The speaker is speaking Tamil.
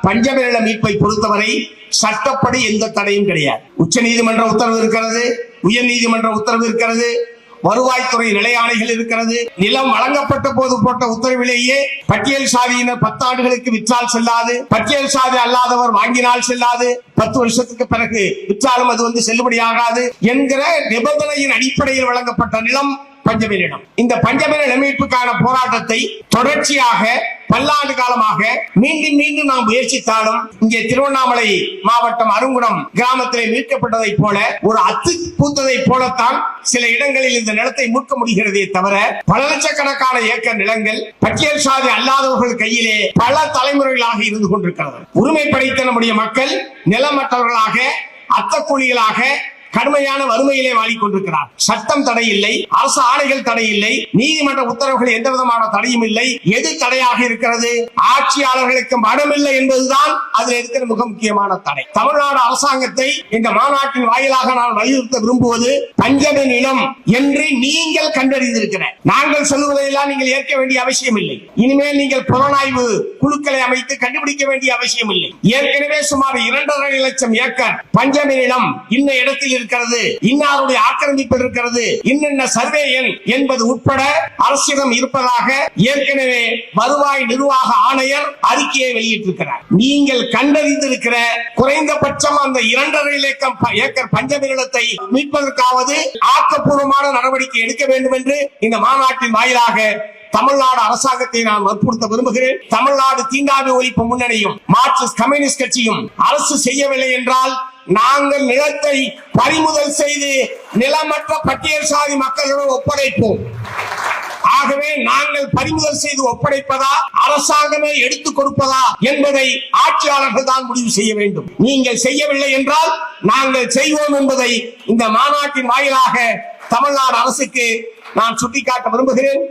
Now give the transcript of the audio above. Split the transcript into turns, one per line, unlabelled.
பஞ்சம மீட்பை பொறுத்தவரை சட்டப்படி எந்த தடையும் கிடையாது. உச்ச நீதிமன்ற உத்தரவு இருக்கிறது, உயர் நீதிமன்ற உத்தரவு இருக்கிறது, வருவாய்த்துறை நிலையாணைகள் இருக்கிறது. நிலம் வழங்கப்பட்ட போது போட்ட உத்தரவிலேயே பட்டியல் சாதியினர் 10 ஆண்டுகளுக்கு விற்றால் செல்லாது, பட்டியல் சாதி அல்லாதவர் வாங்கினால் செல்லாது, 10 வருஷத்துக்கு பிறகு விற்றாலும் அது செல்லுபடியாகாது என்கிற நிபந்தனையின் அடிப்படையில் வழங்கப்பட்ட நிலம் பஞ்சம நிலம். இந்த பஞ்சம நில மீட்புக்கான போராட்டத்தை தொடர்ச்சியாக பல்லாண்டு காலமாக மீண்டும் மீண்டும் நாம் முயற்சித்தாலும் இங்கே திருவண்ணாமலை மாவட்டம் அருங்குணம் கிராமத்திலே மீட்கப்பட்டதை போல ஒரு அத்து பூத்ததை போலத்தான் சில இடங்களில் இந்த நிலத்தை மீட்க முடிகிறதே தவிர பல லட்சக்கணக்கான ஏக்கர் நிலங்கள் பட்டியல் சாதி அல்லாதவர்கள் கையிலே பல தலைமுறைகளாக இருந்து கொண்டிருக்கிறது. உரிமை படைத்த நம்முடைய மக்கள் நிலமற்றவர்களாக அத்தக்கூலிகளாக கடுமையான வறுமையிலே வாடிக்கொண்டிருக்கிறார். சட்டம் தடை இல்லை, அரசு ஆணைகள் தடை இல்லை, நீதிமன்ற உத்தரவுகள் எந்த விதமான தடையும் இல்லை. எது தடையாக இருக்கிறது? ஆட்சியாளர்களுக்கு மனமில்லை என்பதுதான் அதில் இருக்கிற மிக முக்கியமான தடை. தமிழ்நாடு அரசாங்கத்தை இந்த மாநாட்டின் வாயிலாக நான் வலியுறுத்த விரும்புவது பஞ்சம நிலம் என்று நீங்கள் கண்டறிந்திருக்கிற நாங்கள் சொல்லுவதையெல்லாம் நீங்கள் ஏற்க வேண்டிய அவசியம் இல்லை. இனிமேல் நீங்கள் புலனாய்வு குழுக்களை அமைத்து கண்டுபிடிக்க வேண்டிய அவசியம் இல்லை. ஏற்கனவே சுமார் 2.5 லட்சம் ஏக்கர் பஞ்சம நிலம் இன்ன இடத்தில் இருக்கிறது, இன்னாருடைய ஆக்கிரமிப்பு இருக்கிறது, இன்னென்ன சர்வே எண் என்பது உட்பட அரசிடம் இருப்பதாக ஏற்கனவே வருவாய் நிர்வாக ஆணையர் அறிக்கையை வெளியிட்டிருக்கிறார். நீங்கள் கண்டறிந்திருக்கிற குறைந்தபட்சம் அந்த 2.5 லட்சம் ஏக்கர் பஞ்சம நிலத்தை மீட்பதற்காவது ஆக்கப்பூர்வமான நடவடிக்கை எடுக்க வேண்டும் என்று இந்த மாநாட்டின் வாயிலாக தமிழ்நாடு அரசாங்கத்தை நான் வற்புறுத்த விரும்புகிறேன். தமிழ்நாடு தீண்டாமை ஒழிப்பு முன்னணியும் மார்க்சிஸ்ட் கம்யூனிஸ்ட் கட்சியும் அரசு செய்யவில்லை என்றால் நாங்கள் நிலத்தை பறிமுதல் செய்து நிலமற்ற பட்டியல் சாதி மக்களிடம் ஒப்படைப்போம். ஆகவே நாங்கள் பறிமுதல் செய்து ஒப்படைப்பதா அரசாங்கமே எடுத்துக் கொடுப்பதா என்பதை ஆட்சியாளர்கள் தான் முடிவு செய்ய வேண்டும். நீங்கள் செய்யவில்லை என்றால் நாங்கள் செய்வோம் என்பதை இந்த மாநாட்டின் வாயிலாக தமிழ்நாடு அரசுக்கு நான் சுட்டிக்காட்ட விரும்புகிறேன்.